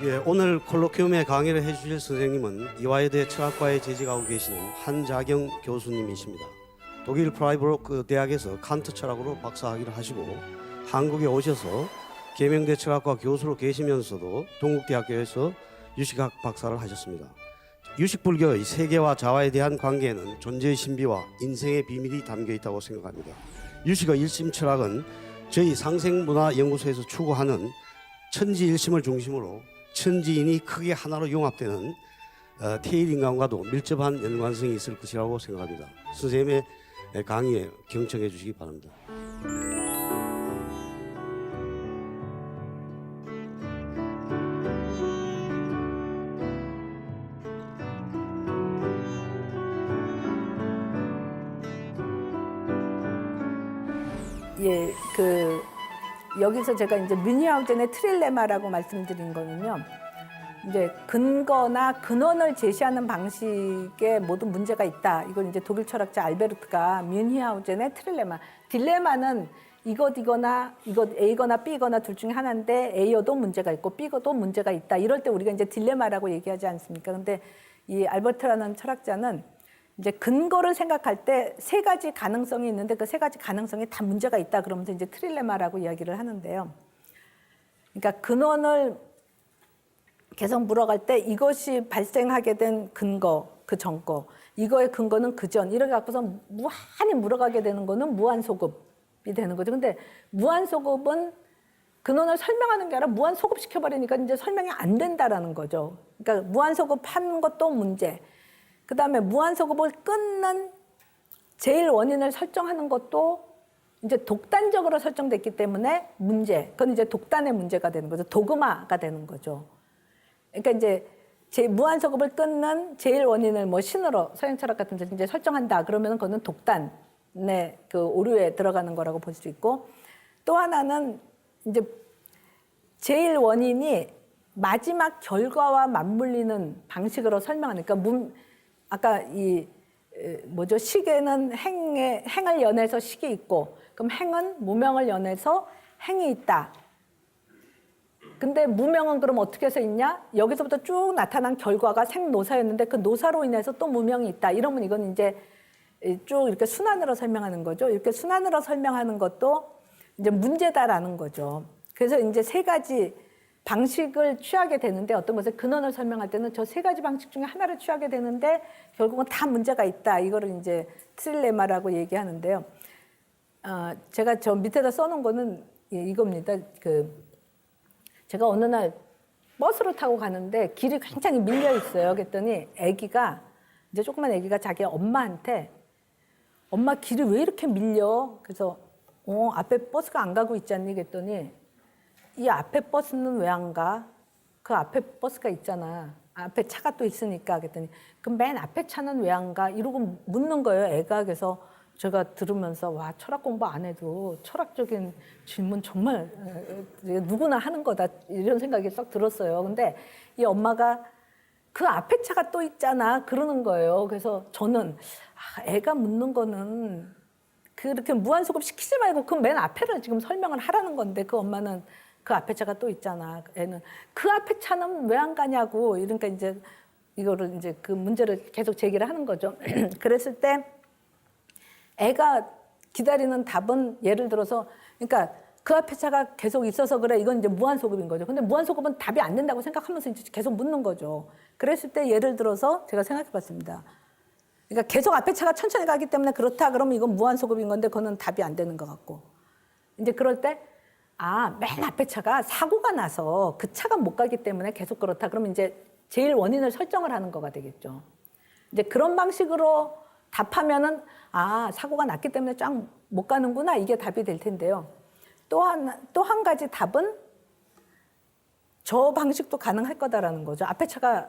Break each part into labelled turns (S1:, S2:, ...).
S1: 예, 오늘 콜로퀴움에 강의를 해주실 선생님은 이화여대 철학과에 재직하고 계시는 한자경 교수님이십니다. 독일 프라이부르크 대학에서 칸트 철학으로 박사학위를 하시고 한국에 오셔서 계명대 철학과 교수로 계시면서도 동국대학교에서 유식학 박사를 하셨습니다. 유식불교의 세계와 자아에 대한 관계에는 존재의 신비와 인생의 비밀이 담겨 있다고 생각합니다. 유식의 일심 철학은 저희 상생문화연구소에서 추구하는 천지일심을 중심으로 천지인이 크게 하나로 융합되는 태일인간과도 밀접한 연관성이 있을 것이라고 생각합니다. 선생님의 강의에 경청해 주시기 바랍니다.
S2: 예, 여기서 제가 이제 뮌히하우젠의 트릴레마라고 말씀드린 거는요. 이제 근거나 근원을 제시하는 방식에 모든 문제가 있다. 이걸 이제 독일 철학자 알베르트가 뮌히하우젠의 트릴레마. 딜레마는 이거나 이것 A거나 B거나 둘 중에 하나인데 A여도 문제가 있고 B도 문제가 있다. 이럴 때 우리가 이제 딜레마라고 얘기하지 않습니까? 근데 이 알베르트라는 철학자는 이제 근거를 생각할 때 세 가지 가능성이 있는데 그 세 가지 가능성이 다 문제가 있다 그러면서 이제 트릴레마라고 이야기를 하는데요. 그러니까 근원을 계속 물어갈 때 이것이 발생하게 된 근거, 그 전거, 이거의 근거는 그 전, 이렇게 갖고서 무한히 물어가게 되는 거는 무한소급이 되는 거죠. 근데 무한소급은 근원을 설명하는 게 아니라 무한소급시켜버리니까 이제 설명이 안 된다라는 거죠. 그러니까 무한소급하는 것도 문제. 그 다음에 무한소급을 끊는 제일 원인을 설정하는 것도 이제 독단적으로 설정됐기 때문에 문제. 그건 이제 독단의 문제가 되는 거죠. 도그마가 되는 거죠. 그러니까 이제 무한소급을 끊는 제일 원인을 뭐 신으로 서양 철학 같은 데 이제 설정한다. 그러면 그거는 독단의 그 오류에 들어가는 거라고 볼 수 있고, 또 하나는 이제 제일 원인이 마지막 결과와 맞물리는 방식으로 설명하는. 그러니까 아까 시계는 행을 연해서 식이 있고, 그럼 행은 무명을 연해서 행이 있다. 근데 무명은 그럼 어떻게 해서 있냐? 여기서부터 쭉 나타난 결과가 생노사였는데 그 노사로 인해서 또 무명이 있다. 이러면 이건 이제 쭉 이렇게 순환으로 설명하는 거죠. 이렇게 순환으로 설명하는 것도 이제 문제다라는 거죠. 그래서 이제 세 가지 방식을 취하게 되는데 어떤 것을 근원을 설명할 때는 저 세 가지 방식 중에 하나를 취하게 되는데 결국은 다 문제가 있다. 이거를 이제 트릴레마라고 얘기하는데요. 제가 저 밑에다 써놓은 거는 이겁니다. 제가 어느 날 버스를 타고 가는데 길이 굉장히 밀려 있어요. 그랬더니 이제 조그만 아기가 자기 엄마한테 엄마 길이 왜 이렇게 밀려? 그래서 앞에 버스가 안 가고 있지 않니? 그랬더니 이 앞에 버스는 왜 안 가? 그 앞에 버스가 있잖아. 앞에 차가 또 있으니까. 그랬더니 그럼 맨 앞에 차는 왜 안 가? 이러고 묻는 거예요. 애가. 그래서 제가 들으면서 와, 철학 공부 안 해도 철학적인 질문 정말 누구나 하는 거다 이런 생각이 싹 들었어요. 근데 이 엄마가 그 앞에 차가 또 있잖아 그러는 거예요. 그래서 저는 애가 묻는 거는 그렇게 무한소급 시키지 말고 그 맨 앞에를 지금 설명을 하라는 건데 그 엄마는 그 앞에 차가 또 있잖아. 애는 그 앞에 차는 왜 안 가냐고. 이러니까 이제 이거를 이제 그 문제를 계속 제기를 하는 거죠. 그랬을 때 애가 기다리는 답은 예를 들어서 그러니까 그 앞에 차가 계속 있어서 그래. 이건 이제 무한소급인 거죠. 근데 무한소급은 답이 안 된다고 생각하면서 이제 계속 묻는 거죠. 그랬을 때 예를 들어서 제가 생각해 봤습니다. 그러니까 계속 앞에 차가 천천히 가기 때문에 그렇다 그러면 이건 무한소급인 건데 그거는 답이 안 되는 것 같고. 이제 그럴 때 맨 앞에 차가 사고가 나서 그 차가 못 가기 때문에 계속 그렇다. 그러면 이제 제일 원인을 설정을 하는 거가 되겠죠. 이제 그런 방식으로 답하면은 사고가 났기 때문에 쫙 못 가는구나. 이게 답이 될 텐데요. 또 한 가지 답은 저 방식도 가능할 거다라는 거죠. 앞에 차가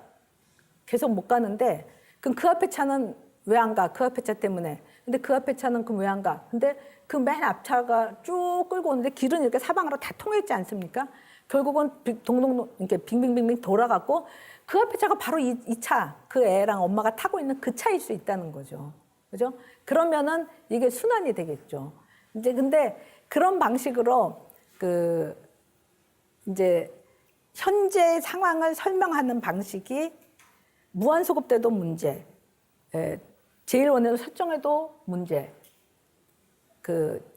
S2: 계속 못 가는데 그럼 그 앞에 차는 왜 안 가? 그 앞에 차 때문에. 근데 그 앞에 차는 그럼 왜 안 가? 근데 그 맨 앞차가 쭉 끌고 오는데 길은 이렇게 사방으로 다 통해 있지 않습니까? 결국은 동동 이렇게 빙빙빙빙 돌아갔고 그 앞에 차가 바로 이 차, 그 애랑 엄마가 타고 있는 그 차일 수 있다는 거죠. 그죠? 그러면은 이게 순환이 되겠죠. 이제 근데 그런 방식으로 이제 현재 상황을 설명하는 방식이 무한소급돼도 문제, 제1원으로 설정해도 문제,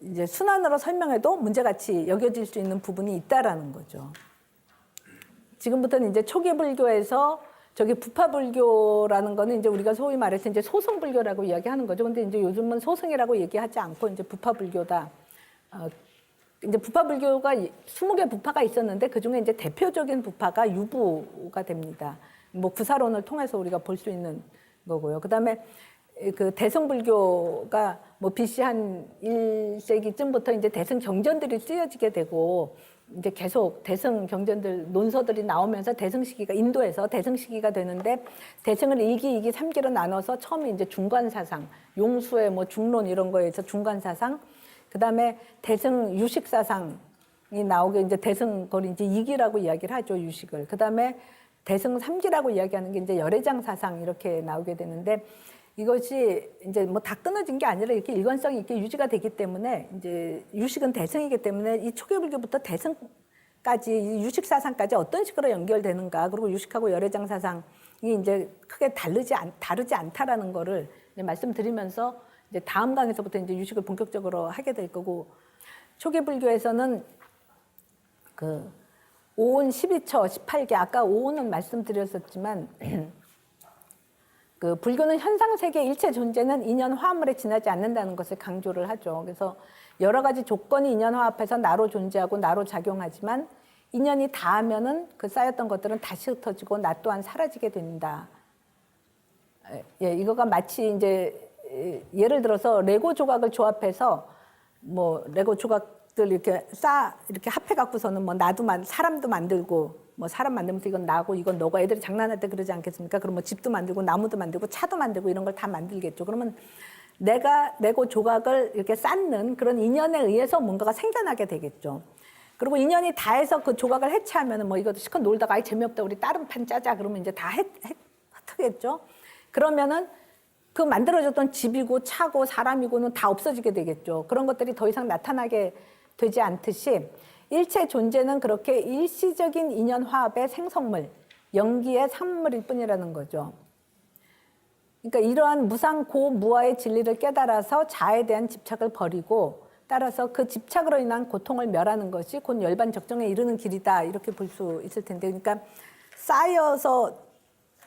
S2: 이제 순환으로 설명해도 문제같이 여겨질 수 있는 부분이 있다라는 거죠. 지금부터는 이제 초기 불교에서 저기 부파 불교라는 거는 이제 우리가 소위 말해서 이제 소승 불교라고 이야기하는 거죠. 근데 이제 요즘은 소승이라고 얘기하지 않고 이제 부파 불교다. 이제 부파 불교가 20개 부파가 있었는데 그 중에 이제 대표적인 부파가 유부가 됩니다. 뭐 구사론을 통해서 우리가 볼 수 있는 거고요. 그다음에 그 대승불교가 뭐 BC 한 1세기쯤부터 이제 대승 경전들이 쓰여지게 되고 이제 계속 대승 경전들 논서들이 나오면서 대승 시기가 인도에서 대승 시기가 되는데 대승을 1기, 2기, 3기로 나눠서 처음에 이제 중간 사상, 용수의 뭐 중론 이런 거에서 중간 사상, 그다음에 대승 유식 사상이 나오게 이제 대승 그걸 이제 2기라고 이야기를 하죠, 유식을. 그다음에 대승 3기라고 이야기하는 게 이제 열애장 사상 이렇게 나오게 되는데 이것이 이제 뭐 다 끊어진 게 아니라 이렇게 일관성이 있게 유지가 되기 때문에 이제 유식은 대승이기 때문에 이 초기불교부터 대승까지 유식 사상까지 어떤 식으로 연결되는가, 그리고 유식하고 열애장 사상이 이제 크게 다르지 않다라는 거를 이제 말씀드리면서 이제 다음 강에서부터 이제 유식을 본격적으로 하게 될 거고, 초기불교에서는 그 5온 12처 18개, 아까 5온은 말씀드렸었지만 그 불교는 현상세계 일체 존재는 인연 화합물에 지나지 않는다는 것을 강조를 하죠. 그래서 여러 가지 조건이 인연 화합해서 나로 존재하고 나로 작용하지만 인연이 닿으면은 그 쌓였던 것들은 다시 흩어지고 나 또한 사라지게 된다. 예, 이거가 마치 이제 예를 들어서 레고 조각을 조합해서 뭐 레고 조각들 이렇게 이렇게 합해 갖고서는 뭐 나도 사람도 만들고 뭐 사람 만들면서 이건 나고 이건 너고, 애들이 장난할 때 그러지 않겠습니까? 그럼 뭐 집도 만들고 나무도 만들고 차도 만들고 이런 걸 다 만들겠죠. 그러면 내가 레고 조각을 이렇게 쌓는 그런 인연에 의해서 뭔가가 생겨나게 되겠죠. 그리고 인연이 다해서 그 조각을 해체하면은 뭐 이것도 실컷 놀다가 아이 재미없다 우리 다른 판 짜자 그러면 이제 다 흩어겠죠. 그러면은 그 만들어졌던 집이고 차고 사람이고는 다 없어지게 되겠죠. 그런 것들이 더 이상 나타나게 되지 않듯이 일체 존재는 그렇게 일시적인 인연 화합의 생성물, 연기의 산물일 뿐이라는 거죠. 그러니까 이러한 무상고 무아의 진리를 깨달아서 자아에 대한 집착을 버리고 따라서 그 집착으로 인한 고통을 멸하는 것이 곧 열반 적정에 이르는 길이다, 이렇게 볼 수 있을 텐데, 그러니까 쌓여서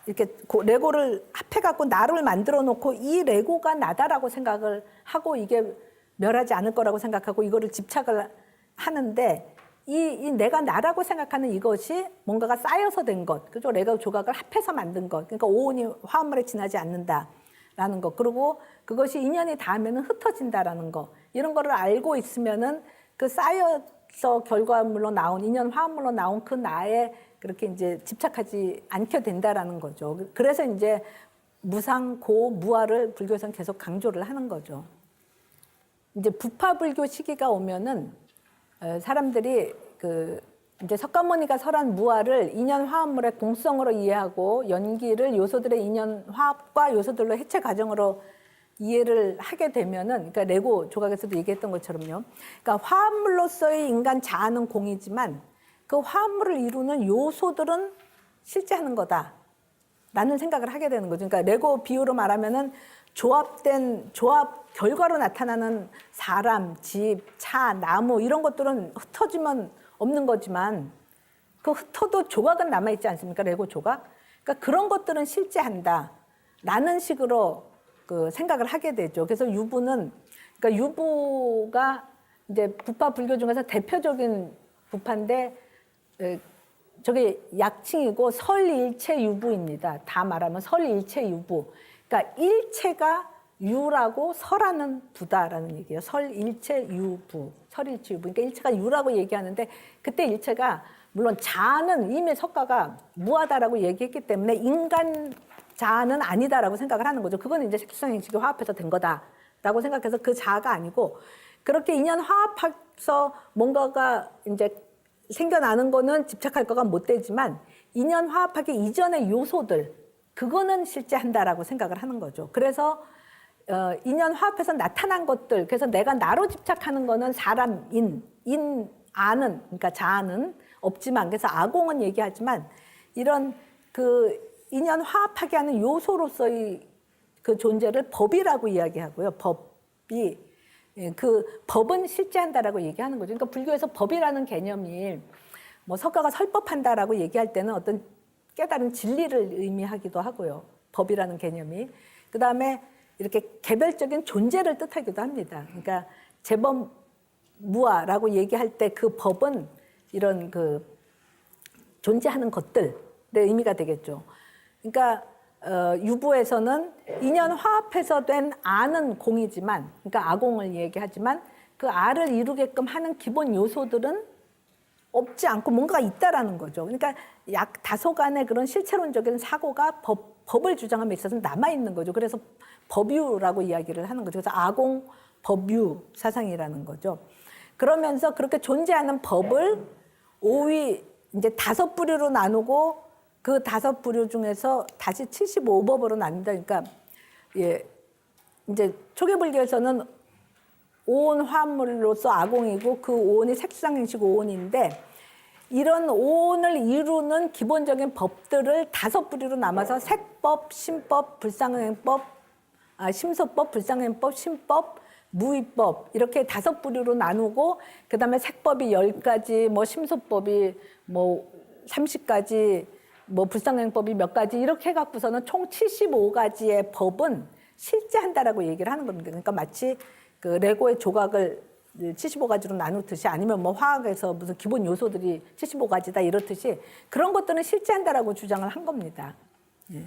S2: 이렇게 레고를 합해갖고 나를 만들어 놓고 이 레고가 나다라고 생각을 하고 이게 멸하지 않을 거라고 생각하고 이거를 집착을 하는데 이 내가 나라고 생각하는 이것이 뭔가가 쌓여서 된 것, 그죠? 레고 조각을 합해서 만든 것, 그러니까 오온이 화합물에 지나지 않는다라는 것, 그리고 그것이 인연이 닿으면 흩어진다라는 것, 이런 거를 알고 있으면은 그 쌓여서 결과물로 나온 인연 화합물로 나온 그 나에 그렇게 이제 집착하지 않게 된다라는 거죠. 그래서 이제 무상, 고, 무아를 불교에서는 계속 강조를 하는 거죠. 이제 부파불교 시기가 오면은 사람들이 이제 석가모니가 설한 무아를 인연 화합물의 공성으로 이해하고 연기를 요소들의 인연 화합과 요소들로 해체 과정으로 이해를 하게 되면은, 그러니까 레고 조각에서도 얘기했던 것처럼요. 그러니까 화합물로서의 인간 자아는 공이지만 그 화합물을 이루는 요소들은 실제하는 거다라는 생각을 하게 되는 거죠. 그러니까 레고 비유로 말하면은 조합 결과로 나타나는 사람, 집, 차, 나무 이런 것들은 흩어지면 없는 거지만 그 흩어도 조각은 남아있지 않습니까? 레고 조각. 그러니까 그런 것들은 실제한다라는 식으로 그 생각을 하게 되죠. 그래서 그러니까 유부가 이제 부파 불교 중에서 대표적인 부파인데 저게 약칭이고 설일체 유부입니다. 다 말하면 설일체 유부. 그러니까 일체가 유라고 설하는 부다라는 얘기예요. 설일체 유부, 설일체 유부. 그러니까 일체가 유라고 얘기하는데 그때 일체가 물론 자아는 이미 석가가 무하다라고 얘기했기 때문에 인간 자아는 아니다라고 생각을 하는 거죠. 그건 이제 색수성행식이 화합해서 된 거다라고 생각해서 그 자아가 아니고 그렇게 인연 화합해서 뭔가가 이제 생겨나는 거는 집착할 거가 못 되지만 인연 화합하기 이전의 요소들 그거는 실제한다라고 생각을 하는 거죠. 그래서 인연 화합해서 나타난 것들, 그래서 내가 나로 집착하는 거는 사람, 인 아는, 그러니까 자아는 없지만, 그래서 아공은 얘기하지만 이런 그 인연 화합하게 하는 요소로서의 그 존재를 법이라고 이야기하고요. 법이, 그 법은 실제한다라고 얘기하는 거죠. 그러니까 불교에서 법이라는 개념이 뭐 석가가 설법한다라고 얘기할 때는 어떤 깨달은 진리를 의미하기도 하고요. 법이라는 개념이. 그 다음에 이렇게 개별적인 존재를 뜻하기도 합니다. 그러니까 재범무아라고 얘기할 때 그 법은 이런 그 존재하는 것들의 의미가 되겠죠. 그러니까 유부에서는 인연 화합해서 된 아는 공이지만, 그러니까 아공을 얘기하지만 그 아를 이루게끔 하는 기본 요소들은 없지 않고 뭔가가 있다라는 거죠. 그러니까 약 다소간의 그런 실체론적인 사고가 법을 주장함에 있어서 남아 있는 거죠. 그래서 법유라고 이야기를 하는 거죠. 그래서 아공 법유 사상이라는 거죠. 그러면서 그렇게 존재하는 법을 오위 이제 5부류로 나누고 그 5부류 중에서 다시 75법으로 나눈다. 그러니까 예, 이제 초계불교에서는 오온 화합물로서 아공이고 그 오온이 색수상행식 오온인데 이런 오온을 이루는 기본적인 법들을 5부류로 나눠서 색법, 심법, 불상행법, 심소법, 불상행법, 심법, 무위법 이렇게 5부류로 나누고 그다음에 색법이 10가지, 뭐 심소법이 뭐 30가지, 뭐 불상행법이 몇 가지 이렇게 해갖고서는 총 75가지의 법은 실제한다라고 얘기를 하는 겁니다. 그러니까 마치 그 레고의 조각을 75가지로 나누듯이 아니면 뭐 화학에서 무슨 기본 요소들이 75가지다 이렇듯이 그런 것들은 실제한다라고 주장을 한 겁니다. 예.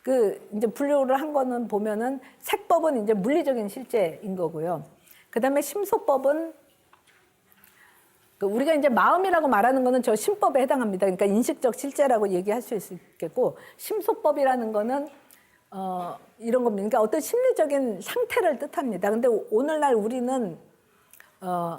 S2: 그 이제 분류를 한 거는 보면은 색법은 이제 물리적인 실제인 거고요. 그다음에 심소법은 우리가 이제 마음이라고 말하는 거는 저 심법에 해당합니다. 그러니까 인식적 실제라고 얘기할 수 있겠고 심소법이라는 거는 이런 겁니다. 그러니까 어떤 심리적인 상태를 뜻합니다. 근데 오늘날 우리는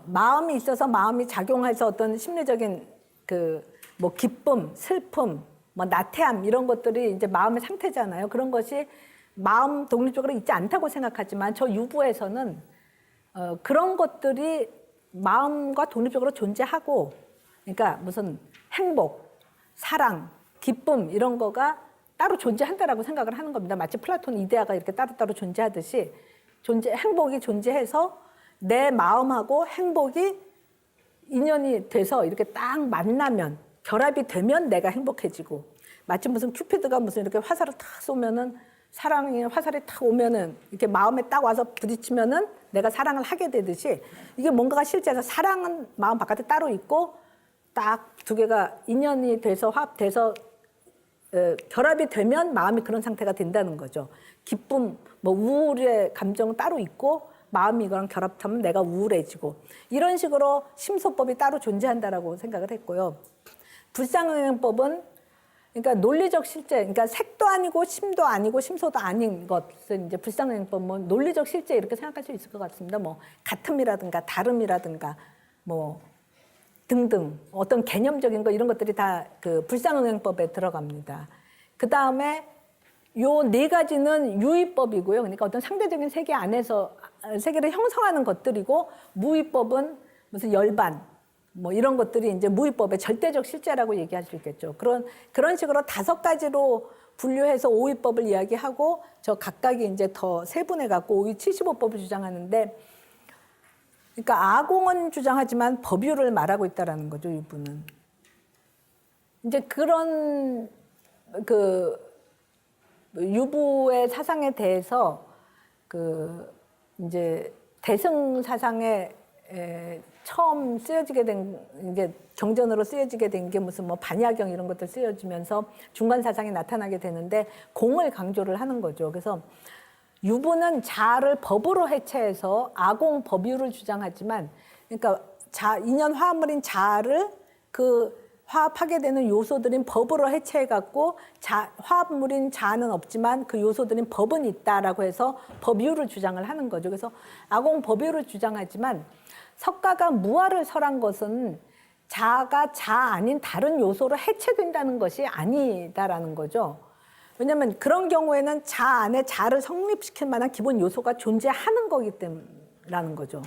S2: 마음이 있어서 마음이 작용해서 어떤 심리적인 그 뭐 기쁨, 슬픔, 뭐 나태함 이런 것들이 이제 마음의 상태잖아요. 그런 것이 마음 독립적으로 있지 않다고 생각하지만 저 유부에서는 그런 것들이 마음과 독립적으로 존재하고, 그러니까 무슨 행복, 사랑, 기쁨 이런 거가 따로 존재한다라고 생각을 하는 겁니다. 마치 플라톤 이데아가 이렇게 따로따로 존재하듯이 행복이 존재해서 내 마음하고 행복이 인연이 돼서 이렇게 딱 만나면 결합이 되면 내가 행복해지고 마치 무슨 큐피드가 무슨 이렇게 화살을 탁 쏘면은 사랑의 화살이 탁 오면은 이렇게 마음에 딱 와서 부딪히면은 내가 사랑을 하게 되듯이 이게 뭔가가 실제로 사랑은 마음 바깥에 따로 있고 딱 2개가 인연이 돼서 화합돼서 결합이 되면 마음이 그런 상태가 된다는 거죠. 기쁨, 뭐 우울의 감정은 따로 있고 마음이 이거랑 결합하면 내가 우울해지고 이런 식으로 심소법이 따로 존재한다라고 생각을 했고요. 불상행법은 그러니까 논리적 실제, 그러니까 색도 아니고 심도 아니고 심소도 아닌 것을 이제 불상행법은 논리적 실제 이렇게 생각할 수 있을 것 같습니다. 뭐 같음이라든가 다름이라든가 뭐 등등 어떤 개념적인 거 이런 것들이 다 그 불상행법에 들어갑니다. 그 다음에 요 4가지는 유의법이고요. 그러니까 어떤 상대적인 세계 안에서 세계를 형성하는 것들이고 무의법은 무슨 열반 뭐 이런 것들이 이제 무의법의 절대적 실제라고 얘기할 수 있겠죠. 그런 식으로 5가지로 분류해서 오의법을 이야기하고 저 각각이 이제 더 세분해 갖고 오의 75법을 주장하는데, 그러니까 아공은 주장하지만 법유를 말하고 있다라는 거죠. 유부는 이제 그런 그 유부의 사상에 대해서 그 이제 대승 사상에 처음 쓰여지게 된 이게 경전으로 쓰여지게 된 게 무슨 뭐 반야경 이런 것들 쓰여지면서 중간 사상이 나타나게 되는데 공을 강조를 하는 거죠. 그래서 유부는 자아를 법으로 해체해서 아공 법유를 주장하지만, 그러니까 인연 화합물인 자아를 그 화합하게 되는 요소들인 법으로 해체해 갖고 화합물인 자아는 없지만 그 요소들인 법은 있다라고 해서 법유를 주장을 하는 거죠. 그래서 아공 법유를 주장하지만 석가가 무아를 설한 것은 자아가 자아 아닌 다른 요소로 해체된다는 것이 아니다라는 거죠. 왜냐하면 그런 경우에는 자아 안에 자아를 성립시킬 만한 기본 요소가 존재하는 거기 때문이라는 거죠.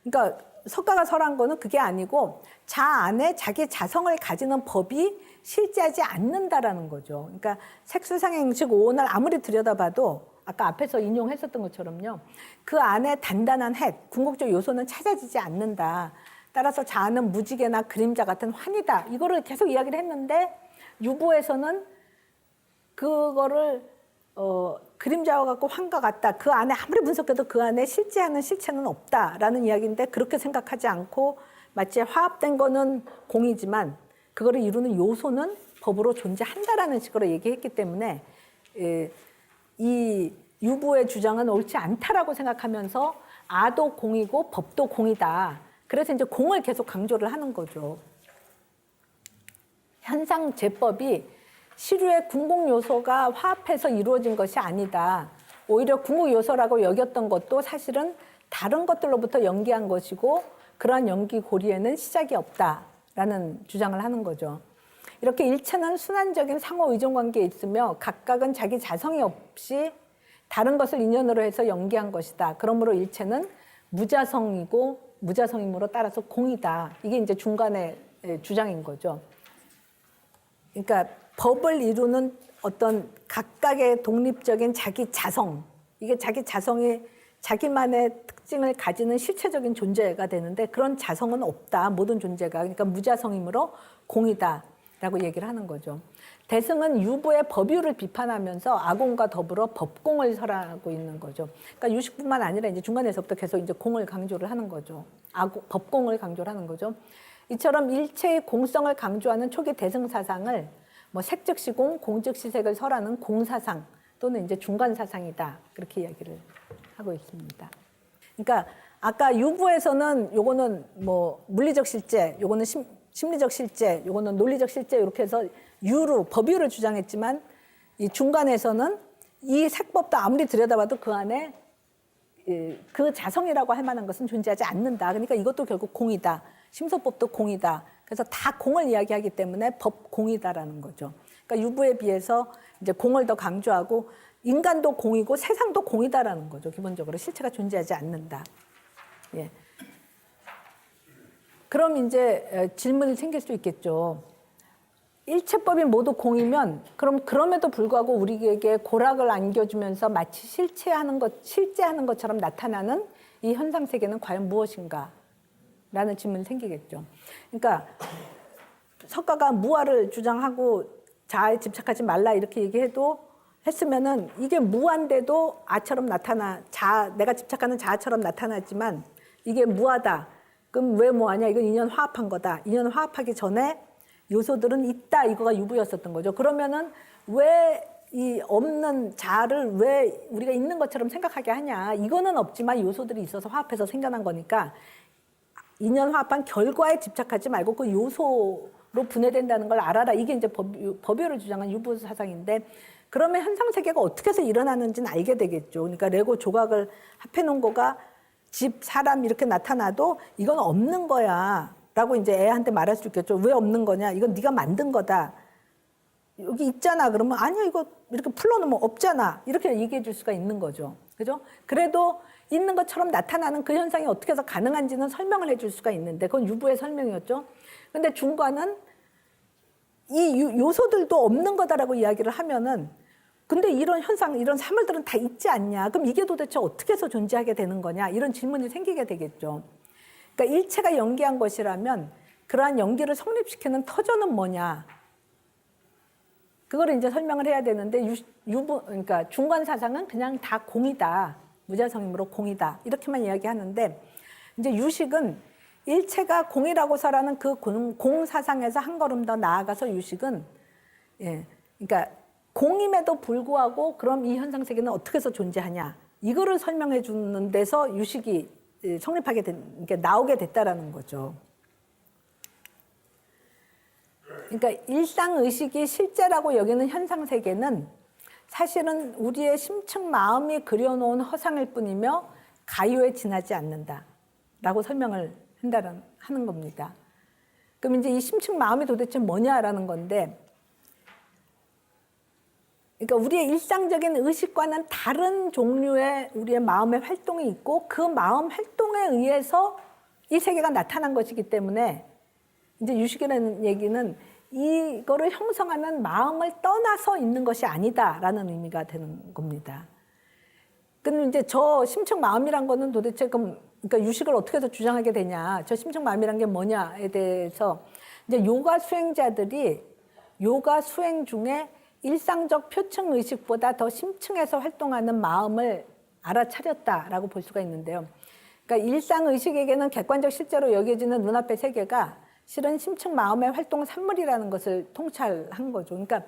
S2: 그러니까 석가가 설한 거는 그게 아니고 자 안에 자기 자성을 가지는 법이 실제하지 않는다라는 거죠. 그러니까 색수상행식 오온을 아무리 들여다봐도 아까 앞에서 인용했었던 것처럼요. 그 안에 단단한 핵, 궁극적 요소는 찾아지지 않는다. 따라서 자아는 무지개나 그림자 같은 환이다. 이거를 계속 이야기를 했는데 유부에서는 그거를 그림자와 같고 환과 같다. 그 안에 아무리 분석해도 그 안에 실제하는 실체는 없다라는 이야기인데 그렇게 생각하지 않고 마치 화합된 거는 공이지만 그거를 이루는 요소는 법으로 존재한다라는 식으로 얘기했기 때문에 이 유부의 주장은 옳지 않다라고 생각하면서 아도 공이고 법도 공이다. 그래서 이제 공을 계속 강조를 하는 거죠. 현상제법이 시류의 궁극 요소가 화합해서 이루어진 것이 아니다. 오히려 궁극 요소라고 여겼던 것도 사실은 다른 것들로부터 연기한 것이고 그러한 연기 고리에는 시작이 없다라는 주장을 하는 거죠. 이렇게 일체는 순환적인 상호 의존 관계에 있으며 각각은 자기 자성이 없이 다른 것을 인연으로 해서 연기한 것이다. 그러므로 일체는 무자성이고 무자성이므로 따라서 공이다. 이게 이제 중간의 주장인 거죠. 그러니까 법을 이루는 어떤 각각의 독립적인 자기 자성, 이게 자기 자성이 자기만의 특징을 가지는 실체적인 존재가 되는데 그런 자성은 없다. 모든 존재가. 그러니까 무자성이므로 공이다라고 얘기를 하는 거죠. 대승은 유부의 법유를 비판하면서 아공과 더불어 법공을 설하고 있는 거죠. 그러니까 유식뿐만 아니라 이제 중간에서부터 계속 이제 공을 강조를 하는 거죠. 법공을 강조를 하는 거죠. 이처럼 일체의 공성을 강조하는 초기 대승 사상을 뭐 색즉시공, 공즉시색을 설하는 공사상 또는 이제 중간사상이다. 그렇게 이야기를 하고 있습니다. 그러니까 아까 유부에서는 요거는 뭐 물리적 실제, 요거는 심리적 실제, 요거는 논리적 실제 이렇게 해서 유로, 법유를 주장했지만 이 중간에서는 이 색법도 아무리 들여다봐도 그 안에 그 자성이라고 할 만한 것은 존재하지 않는다. 그러니까 이것도 결국 공이다. 심소법도 공이다. 그래서 다 공을 이야기하기 때문에 법공이다라는 거죠. 그러니까 유부에 비해서 이제 공을 더 강조하고 인간도 공이고 세상도 공이다라는 거죠. 기본적으로 실체가 존재하지 않는다. 예. 그럼 이제 질문이 생길 수 있겠죠. 일체법이 모두 공이면 그럼 그럼에도 불구하고 우리에게 고락을 안겨주면서 마치 실체하는 것처럼 나타나는 이 현상 세계는 과연 무엇인가? 라는 질문이 생기겠죠. 그러니까 석가가 무아를 주장하고 자아에 집착하지 말라 이렇게 했으면은 이게 무한데도 아처럼 내가 집착하는 자아처럼 나타나지만 이게 무하다. 그럼 왜 무하냐? 이건 인연 화합한 거다. 인연 화합하기 전에 요소들은 있다. 이거가 유부였었던 거죠. 그러면은 왜 이 없는 자아를 왜 우리가 있는 것처럼 생각하게 하냐? 이거는 없지만 요소들이 있어서 화합해서 생겨난 거니까 인연 화합한 결과에 집착하지 말고 그 요소로 분해된다는 걸 알아라. 이게 이제 법유를 주장한 유부 사상인데 그러면 현상 세계가 어떻게 해서 일어나는지는 알게 되겠죠. 그러니까 레고 조각을 합해 놓은 거가 집, 사람 이렇게 나타나도 이건 없는 거야. 라고 이제 애한테 말할 수 있겠죠. 왜 없는 거냐? 이건 네가 만든 거다. 여기 있잖아. 그러면 아니야, 이거 이렇게 풀어놓으면 없잖아. 이렇게 얘기해 줄 수가 있는 거죠. 그죠? 그래도 있는 것처럼 나타나는 그 현상이 어떻게 해서 가능한지는 설명을 해줄 수가 있는데 그건 유부의 설명이었죠. 근데 중과는 이 요소들도 없는 거다라고 이야기를 하면은 근데 이런 현상, 이런 사물들은 다 있지 않냐? 그럼 이게 도대체 어떻게 해서 존재하게 되는 거냐? 이런 질문이 생기게 되겠죠. 그러니까 일체가 연기한 것이라면 그러한 연기를 성립시키는 터전은 뭐냐? 그거를 이제 설명을 해야 되는데 그러니까 중간 사상은 그냥 다 공이다. 무자성이므로 공이다. 이렇게만 이야기하는데 이제 유식은 일체가 공이라고 설하는 그 공 사상에서 한 걸음 더 나아가서 유식은 그러니까 공임에도 불구하고 그럼 이 현상 세계는 어떻게 해서 존재하냐? 이거를 설명해 주는 데서 유식이 성립하게 그러니까 나오게 됐다라는 거죠. 그러니까 일상의식이 실제라고 여기는 현상세계는 사실은 우리의 심층 마음이 그려놓은 허상일 뿐이며 가요에 지나지 않는다라고 설명을 하는 겁니다. 그럼 이제 이 심층 마음이 도대체 뭐냐라는 건데 그러니까 우리의 일상적인 의식과는 다른 종류의 우리의 마음의 활동이 있고 그 마음 활동에 의해서 이 세계가 나타난 것이기 때문에 이제 유식이라는 얘기는 이거를 형성하는 마음을 떠나서 있는 것이 아니다라는 의미가 되는 겁니다. 근데 이제 저 심층 마음이란 거는 도대체 그러니까 유식을 어떻게 해서 주장하게 되냐, 저 심층 마음이란 게 뭐냐에 대해서 이제 요가 수행자들이 요가 수행 중에 일상적 표층 의식보다 더 심층에서 활동하는 마음을 알아차렸다라고 볼 수가 있는데요. 그러니까 일상 의식에게는 객관적 실제로 여겨지는 눈앞의 세계가 실은 심층 마음의 활동 산물이라는 것을 통찰한 거죠. 그러니까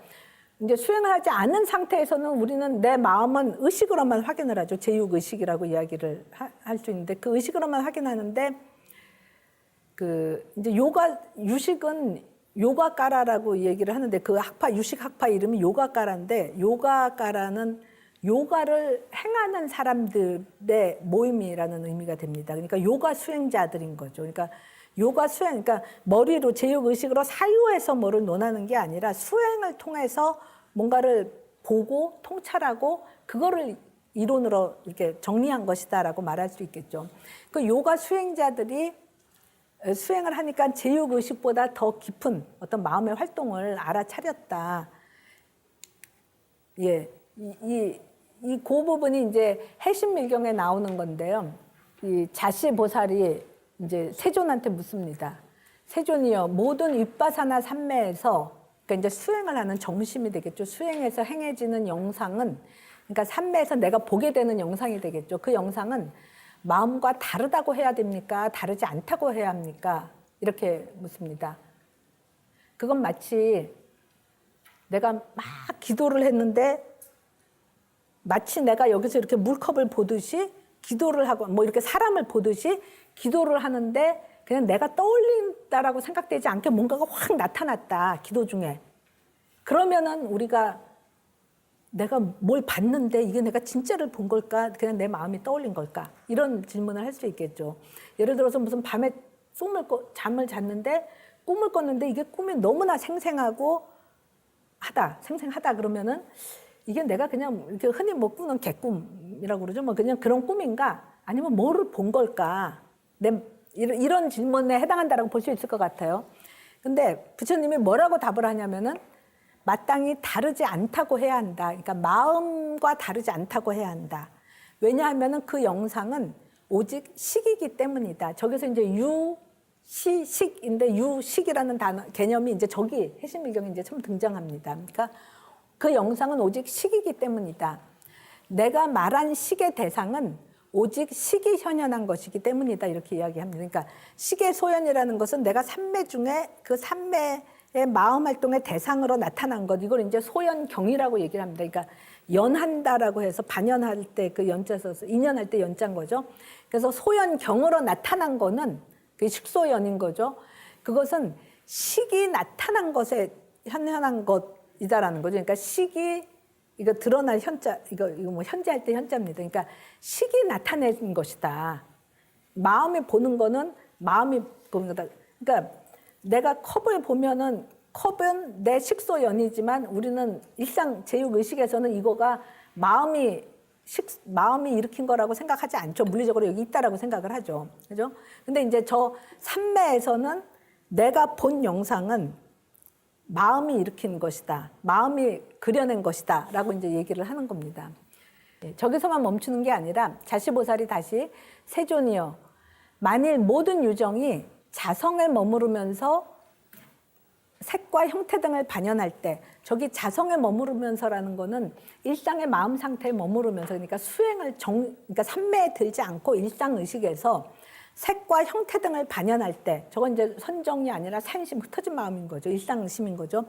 S2: 이제 수행을 하지 않은 상태에서는 우리는 내 마음은 의식으로만 확인을 하죠. 제육 의식이라고 이야기를 할 수 있는데 그 의식으로만 확인하는데 그 이제 유식은 요가가라라고 얘기를 하는데 그 학파 유식 학파 이름이 요가가라인데 요가가라는 요가를 행하는 사람들의 모임이라는 의미가 됩니다. 그러니까 요가 수행자들인 거죠. 그러니까 요가 수행, 그러니까 머리로 제육 의식으로 사유해서 뭐를 논하는 게 아니라 수행을 통해서 뭔가를 보고 통찰하고 그거를 이론으로 이렇게 정리한 것이다라고 말할 수 있겠죠. 그 요가 수행자들이 수행을 하니까 제육 의식보다 더 깊은 어떤 마음의 활동을 알아차렸다. 예, 그 부분이 이제 해신밀경에 나오는 건데요. 이 자시보살이 이제 세존한테 묻습니다. 세존이여, 모든 윗바사나 삼매에서, 그러니까 이제 수행을 하는 정심이 되겠죠. 수행에서 행해지는 영상은, 그러니까 삼매에서 내가 보게 되는 영상이 되겠죠. 그 영상은 마음과 다르다고 해야 됩니까? 다르지 않다고 해야 합니까? 이렇게 묻습니다. 그건 마치 내가 막 기도를 했는데 마치 내가 여기서 이렇게 물컵을 보듯이 기도를 하고 뭐 이렇게 사람을 보듯이 기도를 하는데 그냥 내가 떠올린다라고 생각되지 않게 뭔가가 확 나타났다, 기도 중에. 그러면은 우리가 내가 뭘 봤는데 이게 내가 진짜를 본 걸까? 그냥 내 마음이 떠올린 걸까? 이런 질문을 할 수 있겠죠. 예를 들어서 무슨 밤에 잠을 잤는데 꿈을 꿨는데 이게 꿈이 너무나 생생하다 그러면은 이게 내가 그냥 이렇게 흔히 뭐 꾸는 개꿈이라고 그러죠. 뭐 그냥 그런 꿈인가? 아니면 뭐를 본 걸까? 이런 질문에 해당한다라고 볼 수 있을 것 같아요. 근데 부처님이 뭐라고 답을 하냐면은 마땅히 다르지 않다고 해야 한다. 그러니까 마음과 다르지 않다고 해야 한다. 왜냐하면은 그 영상은 오직 식이기 때문이다. 저기서 이제 유시식인데 유식이라는 개념이 이제 저기 해신밀경에 이제 처음 등장합니다. 그러니까 그 영상은 오직 식이기 때문이다. 내가 말한 식의 대상은 오직 식이 현현한 것이기 때문이다. 이렇게 이야기합니다. 그러니까 식의 소현이라는 것은 내가 삼매 중에 그 삼매의 마음 활동의 대상으로 나타난 것. 이걸 이제 소연경이라고 얘기를 합니다. 그러니까 연한다라고 해서 반연할 때 그 연자 써서 인연할 때 연자인 거죠. 그래서 소연경으로 나타난 거는 그 식소연인 거죠. 그것은 식이 나타난 것에 현현한 것이다라는 거죠. 그러니까 식이 이거 드러날 현자, 이거 뭐 현재할 때 현자입니다. 그러니까 식이 나타낸 것이다. 마음이 보는 거는 마음이 보는 거다. 그러니까 내가 컵을 보면은 컵은 내 식소연이지만 우리는 일상 제육 의식에서는 이거가 마음이 일으킨 거라고 생각하지 않죠. 물리적으로 여기 있다라고 생각을 하죠. 그죠? 근데 이제 저 삼매에서는 내가 본 영상은 마음이 일으킨 것이다. 마음이 그려낸 것이다. 라고 이제 얘기를 하는 겁니다. 저기서만 멈추는 게 아니라 자시보살이 다시 세존이여, 만일 모든 유정이 자성에 머무르면서 색과 형태 등을 반연할 때, 저기 자성에 머무르면서라는 거는 일상의 마음 상태에 머무르면서, 그러니까 그러니까 삼매에 들지 않고 일상 의식에서 색과 형태 등을 반연할 때, 저건 이제 선정이 아니라 산심, 흩어진 마음인 거죠. 일상심인 거죠.